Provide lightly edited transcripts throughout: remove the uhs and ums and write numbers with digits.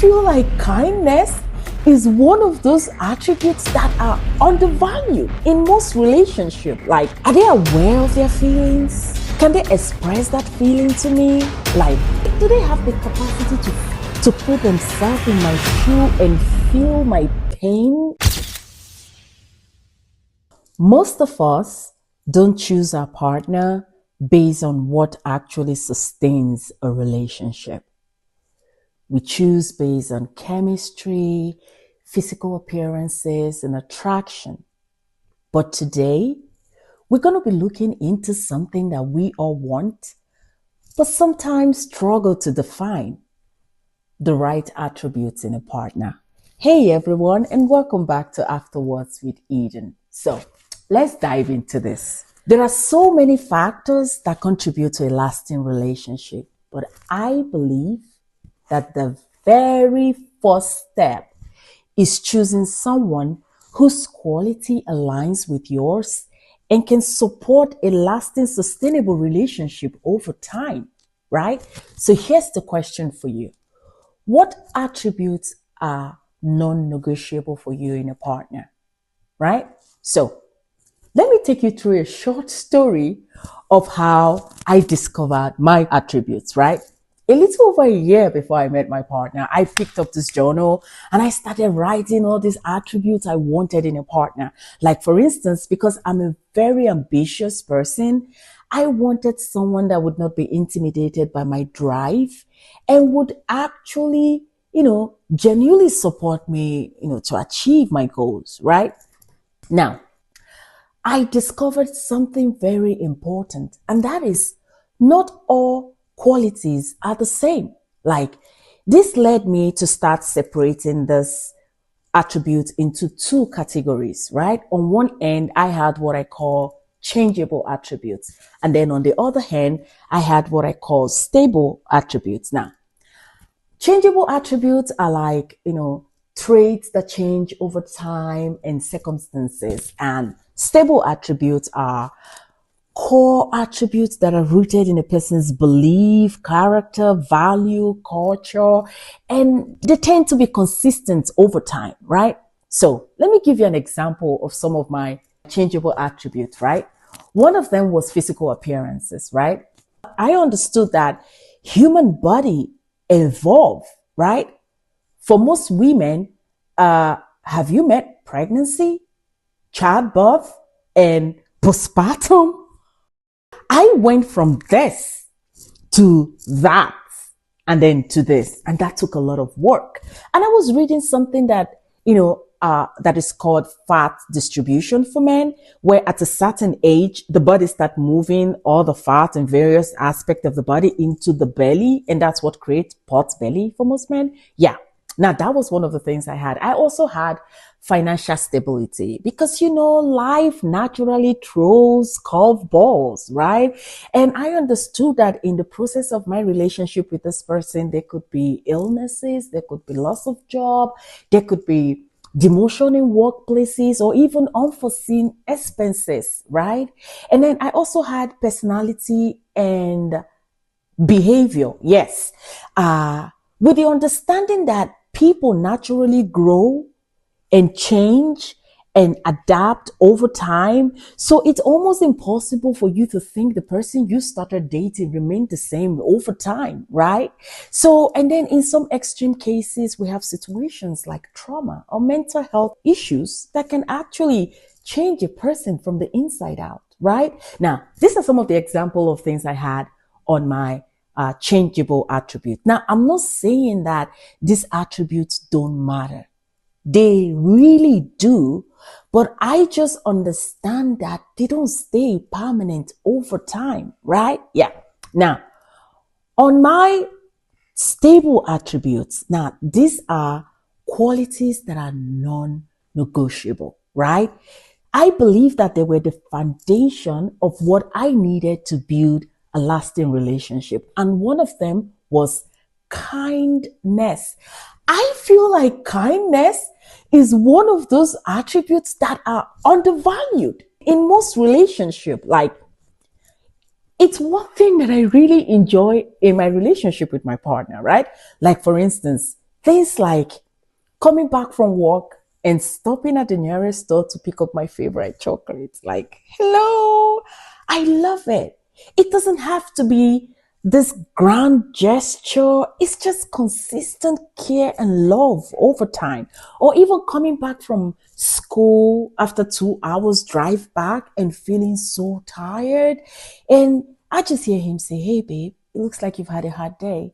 feel like kindness is one of those attributes that are undervalued in most relationships. Like, are they aware of their feelings? Can they express that feeling to me? Like, do they have the capacity to put themselves in my shoe and feel my pain? Most of us don't choose our partner based on what actually sustains a relationship. We choose based on chemistry, physical appearances, and attraction. But today, we're going to be looking into something that we all want, but sometimes struggle to define: the right attributes in a partner. Hey everyone, and welcome back to AfterWords with Eden. So let's dive into this. There are so many factors that contribute to a lasting relationship, but I believe that the very first step is choosing someone whose quality aligns with yours and can support a lasting, sustainable relationship over time, right? So here's the question for you. What attributes are non-negotiable for you in a partner, right? So let me take you through a short story of how I discovered my attributes, right? A little over a year before I met my partner, I picked up this journal and I started writing all these attributes I wanted in a partner. Like, for instance, because I'm a very ambitious person, I wanted someone that would not be intimidated by my drive and would actually, genuinely support me, to achieve my goals, right? Now, I discovered something very important, and that is not all qualities are the same. Like, this led me to start separating this attribute into two categories, right? On one end, I had what I call changeable attributes. And then on the other hand, I had what I call stable attributes. Now, changeable attributes are like, traits that change over time and circumstances. And stable attributes are core attributes that are rooted in a person's belief, character, value, culture, and they tend to be consistent over time, right? So let me give you an example of some of my changeable attributes, right? One of them was physical appearances, right? I understood that human body evolve, right? For most women, have you met pregnancy, childbirth, and postpartum? I went from this to that and then to this, and that took a lot of work. And I was reading something that, that is called fat distribution for men, where at a certain age, the body starts moving all the fat and various aspects of the body into the belly. And that's what creates pot belly for most men. Yeah. Now, that was one of the things I had. I also had financial stability because, life naturally throws curveballs, right? And I understood that in the process of my relationship with this person, there could be illnesses, there could be loss of job, there could be demotion in workplaces, or even unforeseen expenses, right? And then I also had personality and behavior. Yes. With the understanding that people naturally grow and change and adapt over time. So it's almost impossible for you to think the person you started dating remained the same over time, right? So, and then in some extreme cases, we have situations like trauma or mental health issues that can actually change a person from the inside out, right? Now, these are some of the examples of things I had on my changeable attribute. Now, I'm not saying that these attributes don't matter. They really do, but I just understand that they don't stay permanent over time, right? Yeah. Now, on my stable attributes, now these are qualities that are non-negotiable, right? I believe that they were the foundation of what I needed to build a lasting relationship. And one of them was kindness. I feel like kindness is one of those attributes that are undervalued in most relationships. Like, it's one thing that I really enjoy in my relationship with my partner, right? Like, for instance, Things like coming back from work and stopping at the nearest store to pick up my favorite chocolate. Like, hello, I love it. It doesn't have to be this grand gesture. It's just consistent care and love over time. Or even coming back from school after 2 hours drive back and feeling so tired. And I just hear him say, hey, babe, it looks like you've had a hard day.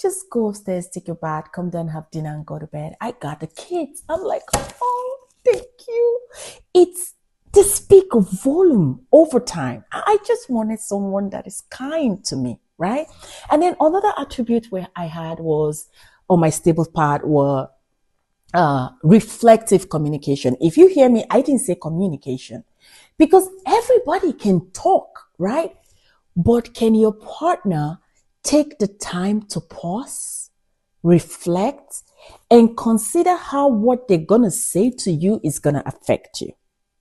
Just go upstairs, take your bath, come down, have dinner, and go to bed. I got the kids. I'm like, oh, thank you. It's to speak of volume over time. I just wanted someone that is kind to me, right? And then another attribute where I had was on my stable part were reflective communication. If you hear me, I didn't say communication because everybody can talk, right? But can your partner take the time to pause, reflect, and consider how what they're going to say to you is going to affect you?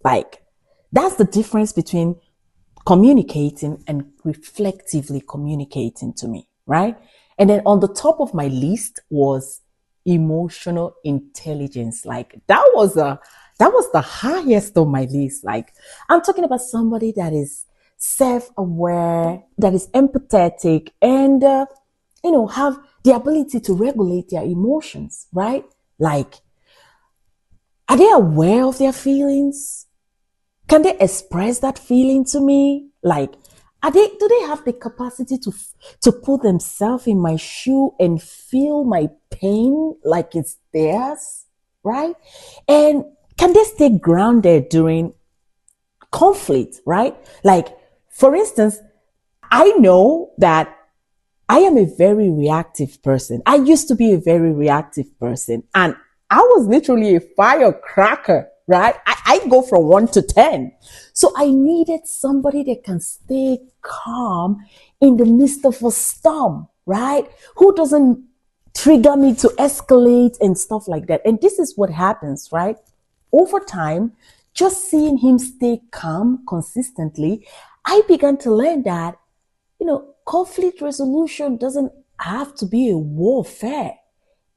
Like, that's the difference between communicating and reflectively communicating to me, right? And then on the top of my list was emotional intelligence. Like that was the highest on my list. Like, I'm talking about somebody that is self-aware, that is empathetic, and have the ability to regulate their emotions, right? Like, are they aware of their feelings? Can they express that feeling to me? Like, do they have the capacity to put themselves in my shoe and feel my pain like it's theirs, right? And can they stay grounded during conflict, right? Like, for instance, I know that I am a very reactive person. I used to be a very reactive person, and I was literally a firecracker, right? I go from 1 to 10. So I needed somebody that can stay calm in the midst of a storm, right? Who doesn't trigger me to escalate and stuff like that. And this is what happens, right? Over time, just seeing him stay calm consistently, I began to learn that conflict resolution doesn't have to be a warfare.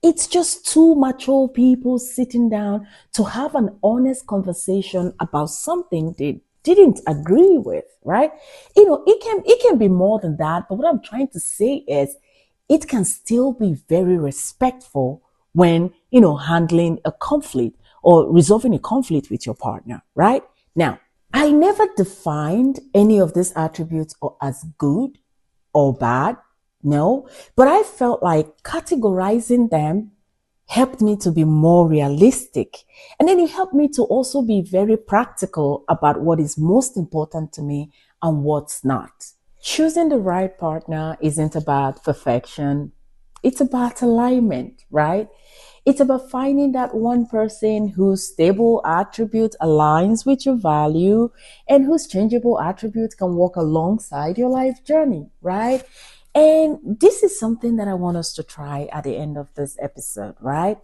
It's just two mature people sitting down to have an honest conversation about something they didn't agree with, right? It can be more than that, but what I'm trying to say is it can still be very respectful when, handling a conflict or resolving a conflict with your partner, right? Now, I never defined any of these attributes as good or bad. No, but I felt like categorizing them helped me to be more realistic. And then it helped me to also be very practical about what is most important to me and what's not. Choosing the right partner isn't about perfection. It's about alignment, right? It's about finding that one person whose stable attribute aligns with your value and whose changeable attributes can walk alongside your life journey, right? And this is something that I want us to try at the end of this episode, right?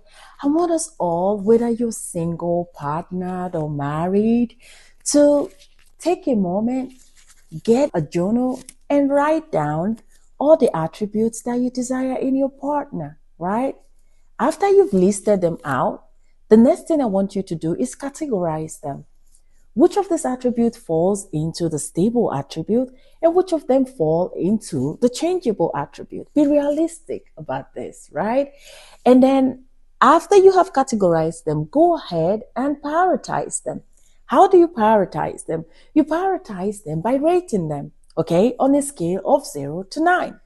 I want us all, whether you're single, partnered, or married, to take a moment, get a journal, and write down all the attributes that you desire in your partner, right? After you've listed them out, the next thing I want you to do is categorize them. Which of these attributes falls into the stable attribute and which of them fall into the changeable attribute? Be realistic about this, right? And then after you have categorized them, go ahead and prioritize them. How do you prioritize them? You prioritize them by rating them, okay, on a scale of 0 to 9.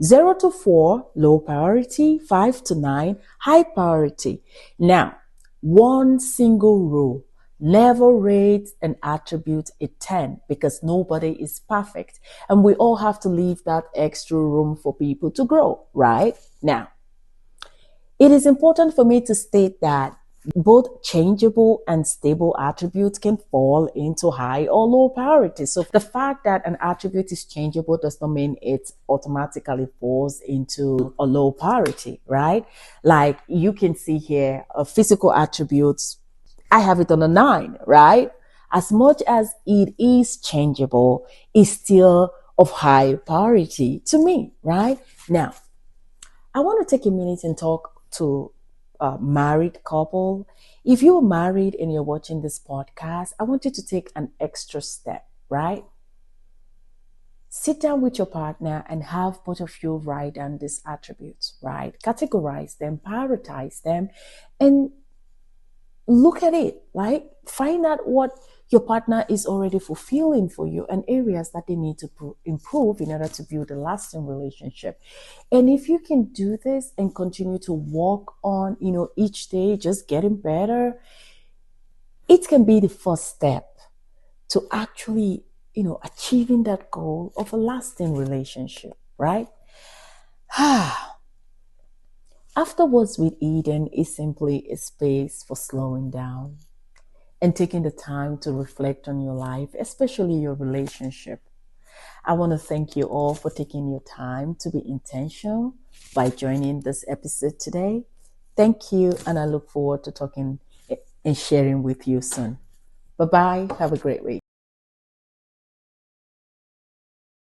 0 to 4, low priority. 5 to 9, high priority. Now, one single rule: never rate an attribute a 10 because nobody is perfect. And we all have to leave that extra room for people to grow, right? Now, it is important for me to state that both changeable and stable attributes can fall into high or low priority. So the fact that an attribute is changeable does not mean it automatically falls into a low priority, right? Like you can see here, physical attributes, I have it on a 9, right? As much as it is changeable, it's still of high priority to me, right? Now, I want to take a minute and talk to a married couple. If you're married and you're watching this podcast, I want you to take an extra step, right? Sit down with your partner and have both of you write down these attributes, right? Categorize them, prioritize them, and look at it, like find out what your partner is already fulfilling for you and areas that they need to improve in order to build a lasting relationship. And if you can do this and continue to work on, each day just getting better, it can be the first step to actually, achieving that goal of a lasting relationship, right? Afterwards with Eden is simply a space for slowing down and taking the time to reflect on your life, especially your relationship. I want to thank you all for taking your time to be intentional by joining this episode today. Thank you, and I look forward to talking and sharing with you soon. Bye bye. Have a great week.